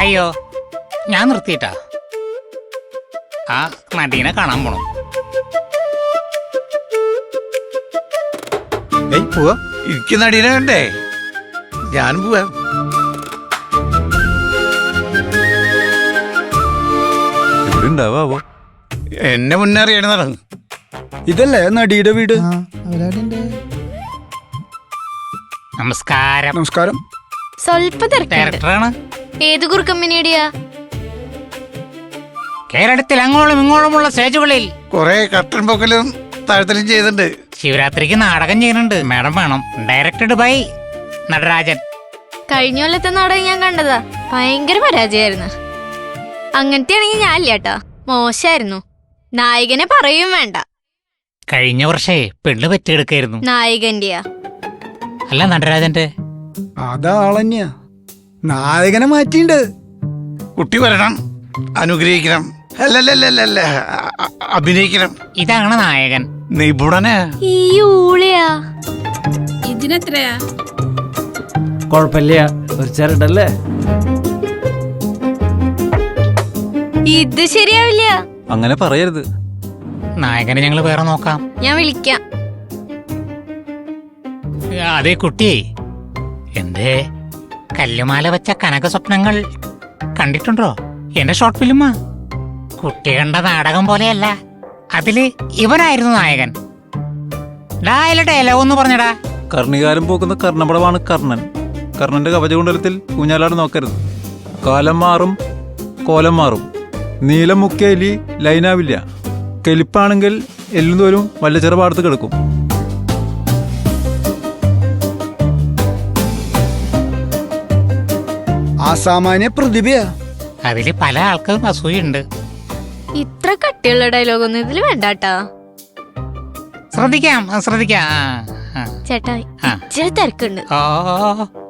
അയ്യോ ഞാൻ നിർത്തിയിട്ടാ ആ നടീനെ കാണാൻ പോണം. പോവാ ഇരിക്കുന്ന നടീനെ കണ്ടേ, ഞാൻ പോവാ. ഉണ്ടാവോ എന്നെ മുന്നേറിയാണ്. ഇതല്ലേ നടിയുടെ വീട്? നമസ്കാരം. നമസ്കാരം. സ്വല്പ ഡയറക്ടറാണ്. ഏത് കുറുക്കമ്പനിയുടെയാ? കേരളത്തിൽ അങ്ങോളം ഇങ്ങോളമുള്ള സ്റ്റേജുകളിൽ കൊറേ കട്ടൻ പൊക്കലും താഴ്ത്തലും ചെയ്തിട്ടുണ്ട്. ശിവരാത്രിക്ക് നാടകം ചെയ്യുന്നുണ്ട്. മാഡം വേണം. Directed by Natarajan. കഴിഞ്ഞ കൊല്ലത്തെ നാടകം ഞാൻ കണ്ടതാ, ഭയങ്കര പരാജയമായിരുന്നു. അങ്ങനത്തെ ആണെങ്കിൽ ഞാൻ ഇല്ലാട്ടാ, മോശമായിരുന്നു. നായകനെ പറയും വേണ്ട. കഴിഞ്ഞ വർഷേ പെണ്ണ് പറ്റിയെടുക്കായിരുന്നു. നായകന്റെയാ? അല്ല നടരാജന്റെ. അതാളന്നെയാ, നായകനെ മാറ്റിണ്ട്. കുട്ടി വരണം, അനുഗ്രഹിക്കണം, അല്ലല്ലല്ല അഭിനയിക്കണം. ഇതാണ് നായകൻ. നിപുണനാ. ഈ ഊളിയാ? ഇതിനെത്രയാ? കൊഴപ്പില്ല, ഒരു ചെറുടല്ലേ. ഇത് ശരിയാവില്ല. അങ്ങനെ പറയരുത്. നായകനെ ഞങ്ങൾ വേറെ നോക്കാം. ഞാൻ വിളിക്കാം. അതേ കുട്ടിയെ, എന്തേ കല്ലുമാല വെച്ച കനക സ്വപ്നങ്ങൾ കണ്ടിട്ടുണ്ടോ? എന്റെ ഷോർട്ട് ഫിലിമാ. കുട്ടി കണ്ട നാടകം പോലെയല്ല, അതില് ഇവനായിരുന്നു നായകൻ. ഡയലോഗ് ഒന്ന് പറഞ്ഞടാ. കർണികാരം പോക്കുന്ന കർണപടമാണ് കർണൻ. കർണന്റെ കവചകുണ്ടലത്തിൽ ഊഞ്ഞാലാട് നോക്കരുത്. കാലം മാറും, കോലം മാറും. നീലം മുക്കിയ എലി ലൈനാവില്ല. കെലിപ്പാണെങ്കിൽ എല്ലും തോലും വല്ല ചെറുപാടത്ത് കിടക്കും. അസാമാന്യ പ്രതിഭയാ. അതില് പല ആൾക്കും അസൂയുണ്ട്. ഇത്ര കട്ടിയുള്ള ഡയലോഗൊന്നും ഇതിൽ വേണ്ടാട്ടാ. ശ്രദ്ധിക്കാം. ചേട്ടാ, ആ. ഇച്ചിരി തിരക്കുണ്ട്, ഓ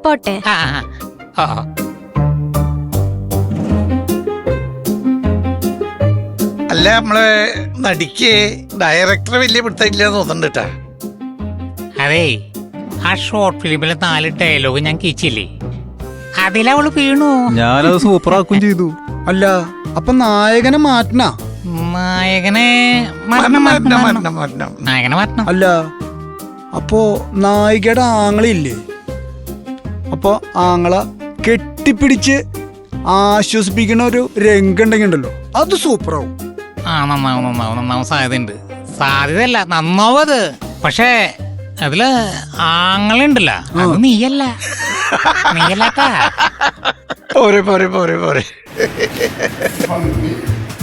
പോട്ടെ. ഓ അല്ല, നമ്മളെ നടിക്ക് ഡയറക്ടർ വലിയ പിടുത്തില്ലെന്ന് തോന്നുന്നുണ്ട് കേട്ടാ. അതേ, ആ ഷോർട്ട് ഫിലിമിലെ 4 ഡയലോഗ് ഞാൻ കീച്ചില്ലേ, അതിലവള് വീണു. ഞാനത് സൂപ്പറാക്കും ചെയ്തു. അല്ല, അപ്പൊ നായകനെ മാറ്റണ? നായകനെ മരണം. നായകനെ മാറ്റണം. അല്ല, അപ്പോ നായികയുടെ ആങ്ങളില്ലേ? അപ്പൊ ആങ്ങള കെട്ടിപ്പിടിച്ച് ആശ്വസിപ്പിക്കണ ഒരു രംഗുണ്ടെങ്കിൽ ഉണ്ടല്ലോ, അത് സൂപ്പറാവും. നന്നാവും സാധ്യതയുണ്ട്. സാധ്യതയല്ല, നന്നാവത്. പക്ഷേ അതില് ആങ്ങളുണ്ടല്ലോ, അത് നീയല്ലാട്ടാ. പോരെ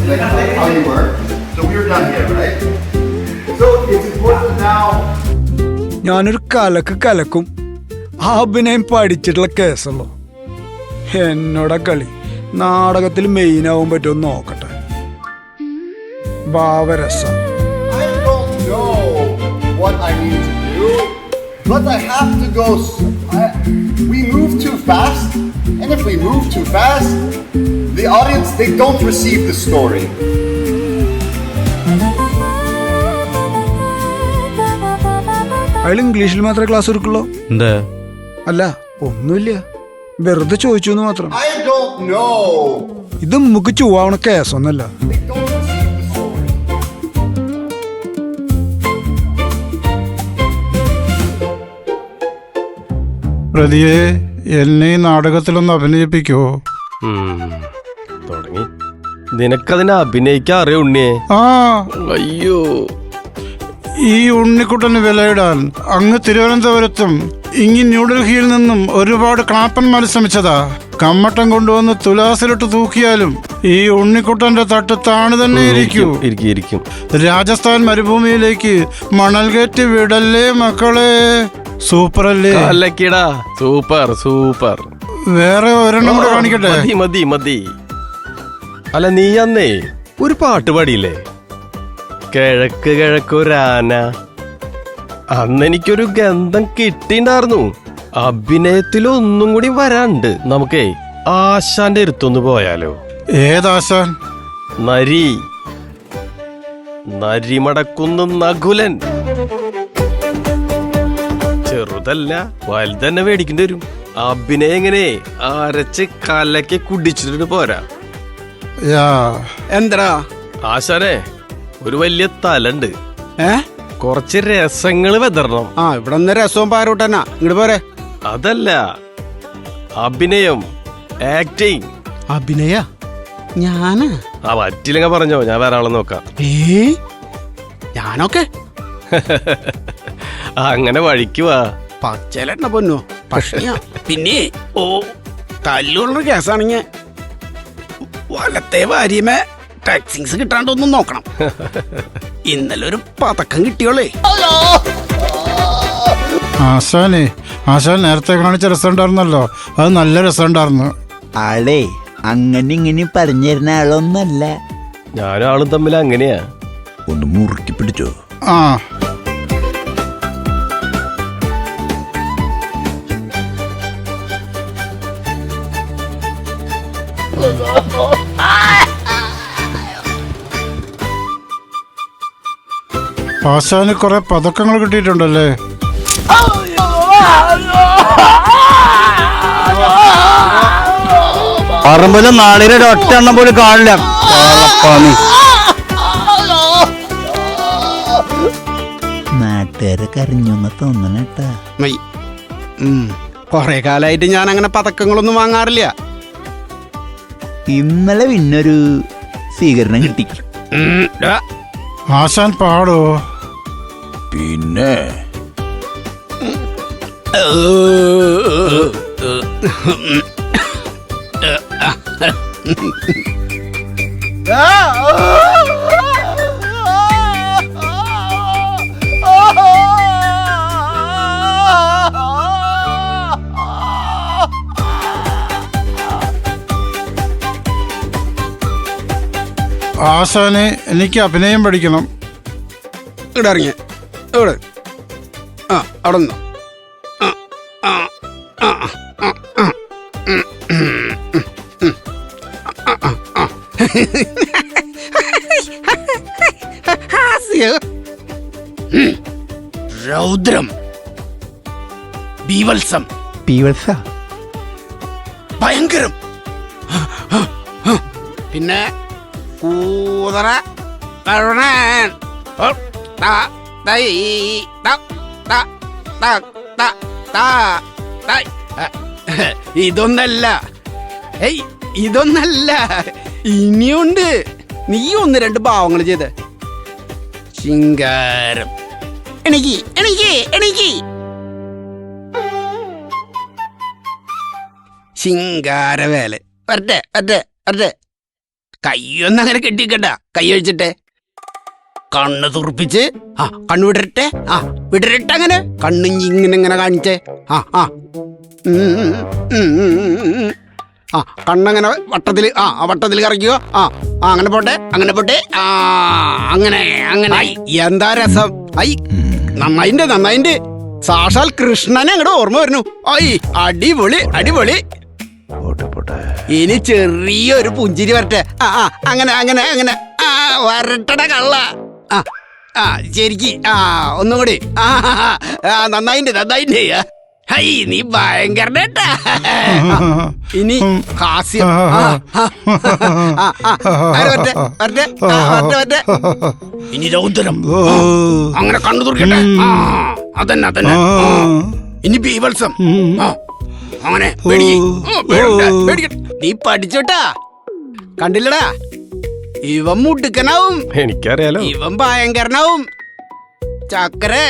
Like how you were. So we were done here, right? So it's important now. ഞാനൊരു കലക്കും. ആ അഭിനയം പഠിച്ചിട്ടുള്ള കേസുള്ളൂ. എന്നോടാ കളി. നാടകത്തിൽ മെയിൻ ആവാൻ പറ്റുമെന്ന് നോക്കട്ടെ. ഭാവരസം. I don't know what I need to do, but I have to go. We move too fast, and if we move too fast, the audience, they don't receive the story. അയാൾ ഇംഗ്ലീഷിൽ മാത്രമേ class എടുക്കുള്ളൂ? എന്താ? അല്ല, ഒന്നുമില്ല, വെറുതെ ചോദിച്ചു എന്ന് മാത്രം. I don't know. ഇത് നമുക്ക് ചുവാവണ കേസൊന്നല്ല. They don't receive the story. പ്രതിയെ, എന്നെ ഈ നാടകത്തിലൊന്ന് അഭിനയിപ്പിക്കോ? തുടങ്ങി. നിനക്കതിനെ അഭിനയിക്കാൻ അറിയ ഉണ്ണിയെ? ആ, അയ്യോ, ഈ ഉണ്ണിക്കുട്ടന് വിലയിടാൻ അങ്ങ് തിരുവനന്തപുരത്തും ഇങ്ങി ന്യൂഡൽഹിയിൽ നിന്നും ഒരുപാട് ക്ലാപ്പന്മാർ ശ്രമിച്ചതാ. കമ്മട്ടം കൊണ്ടുവന്ന് തുലാസിലിട്ട് തൂക്കിയാലും ഈ ഉണ്ണിക്കുട്ടന്റെ തട്ട് താണു തന്നെ ഇരിക്കും. രാജസ്ഥാൻ മരുഭൂമിയിലേക്ക് മണൽ കയറ്റി വിടല്ലേ മക്കളെ. സൂപ്പറല്ലേ? അല്ലക്കിടാ, സൂപ്പർ. വേറെ ഒരെണ്ണം കൂടെ കാണിക്കട്ടെ? മതി. അല്ല, നീ അന്നേ ഒരു പാട്ട് പാടിയില്ലേ, കിഴക്കൊരാന? അന്നെനിക്കൊരു ഗന്ധം കിട്ടിണ്ടായിരുന്നു. അഭിനയത്തിലൊന്നും കൂടി വരാണ്ട്. നമുക്കേ ആശാന്റെ അടുത്തൊന്ന് പോയാലോ? ഏതാശാൻ? നരിമടക്കുന്ന നകുലൻ. അതല്ല വലുത് തന്നെ മേടിക്കേണ്ടി വരും. അഭിനയം എങ്ങനെ അരച്ച് കലക്കി കുടിച്ചിട്ട് പോരാ. എന്താ ആശാനെ ഒരു വലിയ തലണ്ട്, ഏ കുറച്ച് രസങ്ങള് വെതറണം. ഇവിടെ ഒന്ന് രസവും പാരോട്ടന്നാ ഇങ്ങോട്ട് പോരെ. അതല്ല അഭിനയം, ആക്ടിങ്. അഭിനയ ഞാന് പറ്റില്ലെങ്കിൽ പറഞ്ഞോ, ഞാൻ വേറെ ആളെ നോക്കാം. ഞാനൊക്കെ അങ്ങനെ വഴിക്കുവാ. പച്ചലെണ്ണ പൊന്നോ. പക്ഷേ പിന്നെ തല്ലുള്ള കേസാണെങ്കിൽ വലത്തെ ഭാര്യമേ ടാക്സിങ്സ് കിട്ടാണ്ടൊന്നും നോക്കണം. ഇന്നലെ ഒരു പതക്കം കിട്ടിയോളേ. ആശാൻ നേരത്തെ കാണിച്ച രസം ഉണ്ടായിരുന്നല്ലോ, അത് നല്ല രസം ഉണ്ടായിരുന്നു. ആളെ അങ്ങനെ ഇങ്ങനെ പറഞ്ഞു തരുന്ന ആളൊന്നല്ല. ഞാനും ആളും തമ്മിൽ അങ്ങനെയാ. ഒന്ന് മുറുക്കി പിടിച്ചോ. ആശാന് കുറെ പതക്കങ്ങൾ കിട്ടിയിട്ടുണ്ടല്ലേ? പറമ്പില് നാളിലെ ഒറ്റ എണ്ണം പോലും കാണില്ല. നാട്ടുകാരെ കരഞ്ഞൊന്ന് തോന്നണേട്ടാ. കൊറേ കാലായിട്ട് ഞാൻ അങ്ങനെ പതക്കങ്ങളൊന്നും വാങ്ങാറില്ല. ഇന്നലെ പിന്നൊരു സ്വീകരണം കിട്ടി. ആശാൻ പാടോ? പിന്നെ ആശാന് എനിക്ക് അഭിനയം പഠിക്കണം. ഇവിടെ ഇറങ്ങിയ ഇവിടെ അവിടെ നിന്നോ. രൗദ്രം, ബീവത്സം, ഭയങ്കരം, പിന്നെ കൂതറ, കരുണൻ, ഇതൊന്നല്ല. ഇതൊന്നല്ല, ഇനിയുണ്ട്. നീ ഒന്ന് രണ്ട് ഭാവങ്ങൾ ചെയ്ത്. ശിങ്കാരം, എനിക്ക് എനിക്ക് എനിക്ക് ശിങ്കാരവേല. വരട്ടെ വരട്ടെ വരട്ടെ. കയ്യൊന്നും അങ്ങനെ കെട്ടിക്കണ്ട. കൈ ഒഴിച്ചിട്ടെ, കണ്ണ് തുറപ്പിച്ച് കണ്ണു വിടരട്ടെ. വിടരട്ടെ. അങ്ങനെ കണ്ണിഞ്ഞി ഇങ്ങനെ കാണിച്ചേ. കണ്ണങ്ങനെ വട്ടത്തില് വട്ടത്തിൽ കറക്കുക. അങ്ങനെ പോട്ടെ അങ്ങനെ പോട്ടെ. അങ്ങനെ അങ്ങനെ. എന്താ രസം. നന്നായിണ്ട് നന്നായിണ്ട്. സാക്ഷാൽ കൃഷ്ണനെ അങ്ങോട്ട് ഓർമ്മ വരുന്നു. അടിപൊളി അടിപൊളി. ഇനി ചെറിയൊരു പുഞ്ചിരി വരട്ടെ. അങ്ങനെ അങ്ങനെ അങ്ങനെ. വരട്ടട കള്ള. ശരിക്ക് ഒന്നും കൂടി. നന്നായിണ്ട് നന്നായിണ്ട്. നീ ഭയങ്കരട്ടാ. ഇനി ഹാസ്യം. ഇനി രൗദ്രം. അങ്ങനെ കണ്ണു തുറക്കട്ടെ. അതന്നെ അതന്നെ. ഇനി ബീവത്സം. അങ്ങനെ നീ പഠിച്ചോട്ടാ. കണ്ടില്ലടാ, ഇവൻ മുടുക്കനാവും. എനിക്കറിയാലോ. ഇവൻ ഭയങ്കരനാവും. ചക്കരെ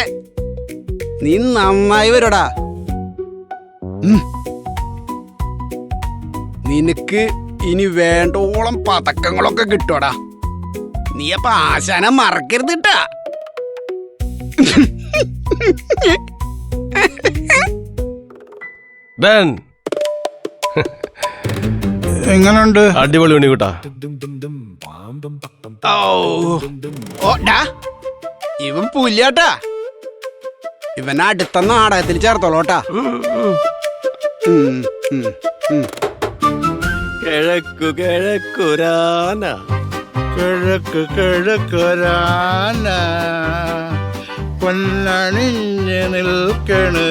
നീ നന്നായി വരടാ. നിനക്ക് ഇനി വേണ്ടോളം പതക്കങ്ങളൊക്കെ കിട്ടുവടാ. നീ അപ്പൊ ആശാനെ മറക്കരുത് ട്ടാ. എങ്ങനുണ്ട്? അടിപൊളി ഉണ്ണിക്കുട്ടാ. ഇവൻ പുല്ലാട്ടാ. ഇവൻ അടുത്ത നാടകത്തിൽ ചേർത്തോളോട്ടാ. കിഴക്കു കിഴക്കുരാന, കിഴക്ക് കിഴക്കുരാന, പൊന്നണിഞ്ഞ് നിൽക്കണ്